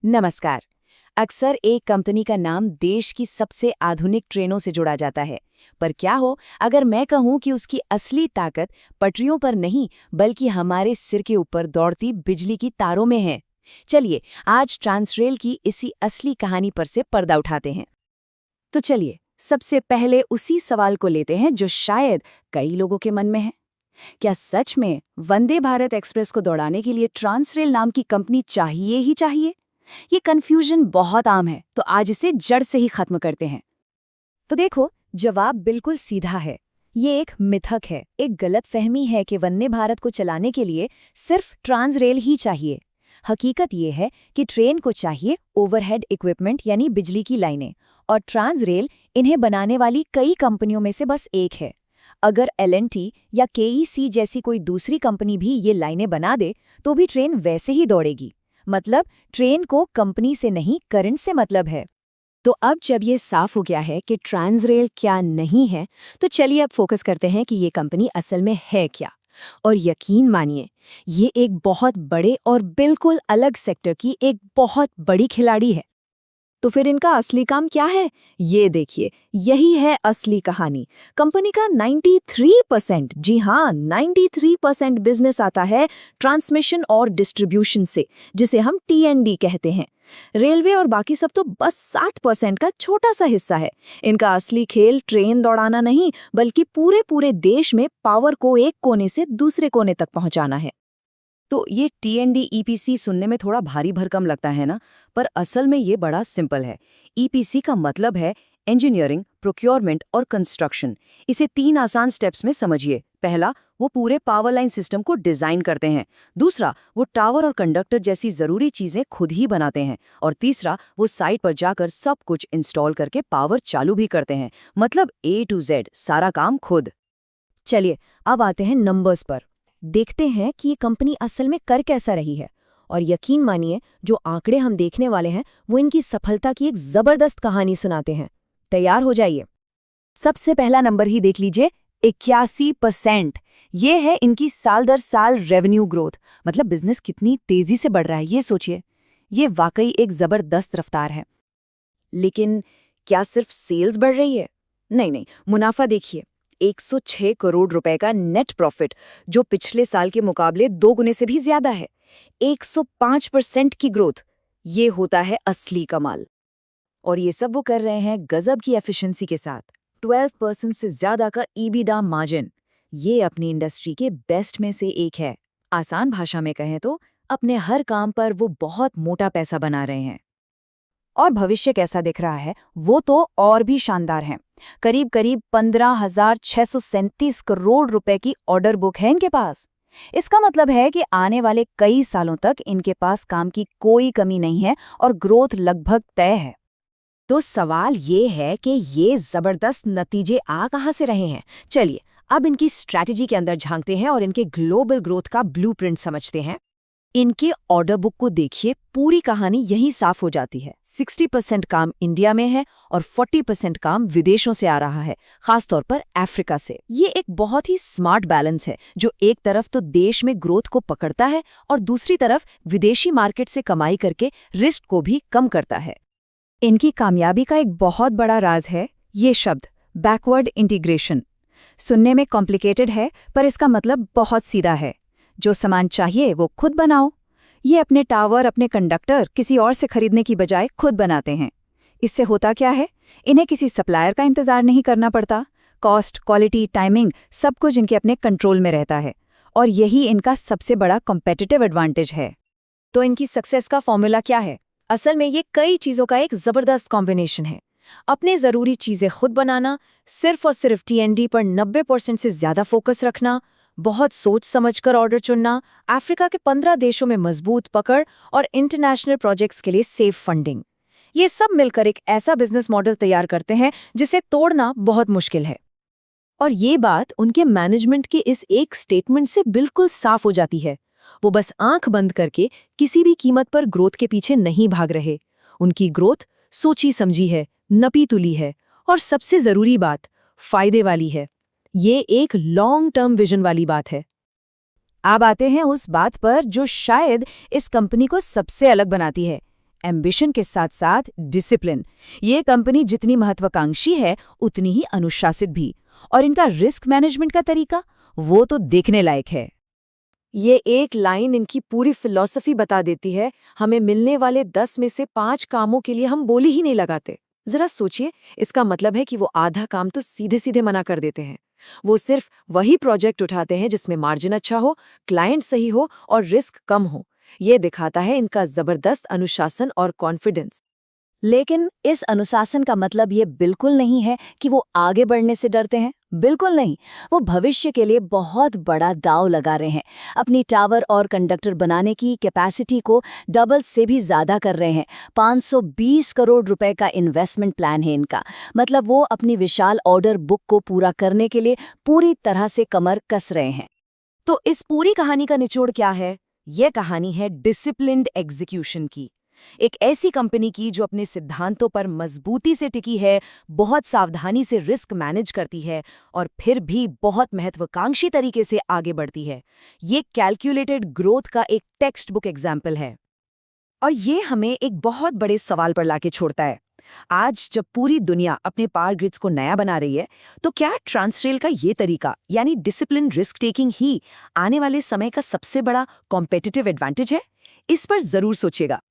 नमस्कार। अक्सर एक कंपनी का नाम देश की सबसे आधुनिक ट्रेनों से जुड़ा जाता है, पर क्या हो अगर मैं कहूं कि उसकी असली ताकत पटरियों पर नहीं बल्कि हमारे सिर के ऊपर दौड़ती बिजली की तारों में है। चलिए आज ट्रांसरेल की इसी असली कहानी पर से पर्दा उठाते हैं। तो चलिए सबसे पहले उसी सवाल को लेते हैं जो शायद कई लोगों के मन में है। क्या सच में वंदे भारत एक्सप्रेस को दौड़ाने के लिए ट्रांसरेल नाम की कंपनी चाहिए ही चाहिए? ये कंफ्यूजन बहुत आम है, तो आज इसे जड़ से ही खत्म करते हैं। तो देखो, जवाब बिल्कुल सीधा है। ये एक मिथक है, एक गलतफहमी है कि वंदे भारत को चलाने के लिए सिर्फ ट्रांसरेल ही चाहिए। हकीकत ये है कि ट्रेन को चाहिए ओवरहेड इक्विपमेंट यानी बिजली की लाइनें, और ट्रांसरेल इन्हें बनाने वाली कई कंपनियों में से बस एक है। अगर एल&टी या केईसी जैसी कोई दूसरी कंपनी भी ये लाइनें बना दे तो भी ट्रेन वैसे ही दौड़ेगी। मतलब ट्रेन को कंपनी से नहीं करंट से मतलब है। तो अब जब ये साफ हो गया है कि ट्रांसरेल क्या नहीं है, तो चलिए अब फोकस करते हैं कि ये कंपनी असल में है क्या। और यकीन मानिए, ये एक बहुत बड़े और बिल्कुल अलग सेक्टर की एक बहुत बड़ी खिलाड़ी है। तो फिर इनका असली काम क्या है? ये देखिए, यही है असली कहानी। कंपनी का 93%, जी हाँ 93% बिजनेस आता है ट्रांसमिशन और डिस्ट्रीब्यूशन से, जिसे हम टी&डी कहते हैं। रेलवे और बाकी सब तो बस 7% का छोटा सा हिस्सा है। इनका असली खेल ट्रेन दौड़ाना नहीं, बल्कि पूरे पूरे देश में पावर को एक कोने से दूसरे कोने तक पहुंचाना है। तो ये टी&डी ईपीसी सुनने में थोड़ा भारी भरकम लगता है ना, पर असल में ये बड़ा सिंपल है। ईपीसी का मतलब है इंजीनियरिंग, प्रोक्योरमेंट और कंस्ट्रक्शन। इसे 3 आसान स्टेप्स में समझिए। पहला, वो पूरे पावर लाइन सिस्टम को डिजाइन करते हैं। दूसरा, वो टावर और कंडक्टर जैसी जरूरी चीजें खुद ही बनाते हैं। और तीसरा, वो साइट पर जाकर सब कुछ इंस्टॉल करके पावर चालू भी करते हैं। मतलब A to Z सारा काम खुद। चलिए अब आते हैं नंबर्स पर। देखते हैं कि ये कंपनी असल में कर कैसा रही है। और यकीन मानिए, जो आंकड़े हम देखने वाले हैं वो इनकी सफलता की एक जबरदस्त कहानी सुनाते हैं। तैयार हो जाइए। सबसे पहला नंबर ही देख लीजिए, 81%। ये है इनकी साल दर साल रेवेन्यू ग्रोथ। मतलब बिजनेस कितनी तेजी से बढ़ रहा है ये सोचिए। ये वाकई एक जबरदस्त रफ्तार है। लेकिन क्या सिर्फ सेल्स बढ़ रही है? नहीं नहीं, मुनाफा देखिए, 106 करोड़ रुपए का नेट प्रॉफिट, जो पिछले साल के मुकाबले 2 गुने से भी ज्यादा है। 105% की ग्रोथ, ये होता है असली कमाल। और ये सब वो कर रहे हैं गजब की एफिशिएंसी के साथ। 12% से ज्यादा का ईबीडा मार्जिन, ये अपनी इंडस्ट्री के बेस्ट में से एक है। आसान भाषा में कहें तो अपने हर काम पर वो बहुत मोटा पैसा बना रहे हैं। और भविष्य कैसा दिख रहा है वो तो और भी शानदार है। करीब करीब 15,637 करोड़ रुपए की ऑर्डर बुक है इनके पास। इसका मतलब है कि आने वाले कई सालों तक इनके पास काम की कोई कमी नहीं है और ग्रोथ लगभग तय है। तो सवाल ये है कि ये जबरदस्त नतीजे आ कहां से रहे हैं? चलिए अब इनकी स्ट्रैटेजी के अंदर झांकते हैं और इनके ग्लोबल ग्रोथ का ब्लूप्रिंट समझते हैं। इनके ऑर्डर बुक को देखिए, पूरी कहानी यहीं साफ हो जाती है। 60% काम इंडिया में है और 40% काम विदेशों से आ रहा है, खासतौर पर अफ्रीका से। ये एक बहुत ही स्मार्ट बैलेंस है, जो एक तरफ तो देश में ग्रोथ को पकड़ता है और दूसरी तरफ विदेशी मार्केट से कमाई करके रिस्क को भी कम करता है। इनकी कामयाबी का एक बहुत बड़ा राज है ये शब्द, बैकवर्ड इंटीग्रेशन। सुनने में कॉम्प्लिकेटेड है, पर इसका मतलब बहुत सीधा है। जो सामान चाहिए वो खुद बनाओ। ये अपने टावर, अपने कंडक्टर किसी और से खरीदने की बजाय खुद बनाते हैं। इससे होता क्या है, इन्हें किसी सप्लायर का इंतजार नहीं करना पड़ता। कॉस्ट, क्वालिटी, टाइमिंग सब कुछ इनके अपने कंट्रोल में रहता है, और यही इनका सबसे बड़ा कॉम्पिटिटिव एडवांटेज है। तो इनकी सक्सेस का फॉर्मूला क्या है? असल में ये कई चीज़ों का एक जबरदस्त कॉम्बिनेशन है। अपने ज़रूरी चीज़ें खुद बनाना, सिर्फ और सिर्फ टी&डी पर 90% से ज़्यादा फोकस रखना, बहुत सोच समझकर ऑर्डर चुनना, अफ्रीका के 15 देशों में मजबूत पकड़ और इंटरनेशनल प्रोजेक्ट्स के लिए सेफ फंडिंग। ये सब मिलकर एक ऐसा बिजनेस मॉडल तैयार करते हैं जिसे तोड़ना बहुत मुश्किल है। और ये बात उनके मैनेजमेंट के इस एक स्टेटमेंट से बिल्कुल साफ हो जाती है। वो बस आंख बंद करके किसी भी कीमत पर ग्रोथ के पीछे नहीं भाग रहे। उनकी ग्रोथ सोची समझी है, नपी तुली है, और सबसे जरूरी बात, फायदे वाली है। ये एक लॉन्ग टर्म विजन वाली बात है। अब आते हैं उस बात पर जो शायद इस कंपनी को सबसे अलग बनाती है, एम्बिशन के साथ साथ डिसिप्लिन। ये कंपनी जितनी महत्वाकांक्षी है उतनी ही अनुशासित भी। और इनका रिस्क मैनेजमेंट का तरीका, वो तो देखने लायक है। ये एक लाइन इनकी पूरी फिलॉसफी बता देती है। हमें मिलने वाले 10 में से 5 कामों के लिए हम बोली ही नहीं लगाते। जरा सोचिए, इसका मतलब है कि वो आधा काम तो सीधे सीधे मना कर देते हैं। वो सिर्फ वही प्रोजेक्ट उठाते हैं जिसमें मार्जिन अच्छा हो, क्लाइंट सही हो और रिस्क कम हो। ये दिखाता है इनका जबरदस्त अनुशासन और कॉन्फिडेंस। लेकिन इस अनुशासन का मतलब ये बिल्कुल नहीं है कि वो आगे बढ़ने से डरते हैं। बिल्कुल नहीं। वो भविष्य के लिए बहुत बड़ा दांव लगा रहे हैं। अपनी टावर और कंडक्टर बनाने की कैपेसिटी को डबल से भी ज्यादा कर रहे हैं। 520 करोड़ रुपए का इन्वेस्टमेंट प्लान है इनका। मतलब वो अपनी विशाल ऑर्डर बुक को पूरा करने के लिए पूरी तरह से कमर कस रहे हैं। तो इस पूरी कहानी का निचोड़ क्या है? ये कहानी है डिसिप्लिन्ड एग्जीक्यूशन की। एक ऐसी कंपनी की जो अपने सिद्धांतों पर मजबूती से टिकी है, बहुत सावधानी से रिस्क मैनेज करती है और फिर भी बहुत महत्वाकांक्षी तरीके से आगे बढ़ती है। ये कैलकुलेटेड ग्रोथ का एक टेक्स्ट बुक एग्जाम्पल है। और ये हमें एक बहुत बड़े सवाल पर लाके छोड़ता है। आज जब पूरी दुनिया अपने पावर ग्रिड्स को नया बना रही है, तो क्या ट्रांसरेल का ये तरीका यानी डिसिप्लिन रिस्क टेकिंग ही आने वाले समय का सबसे बड़ा कॉम्पिटिटिव एडवांटेज है? इस पर जरूर सोचिएगा।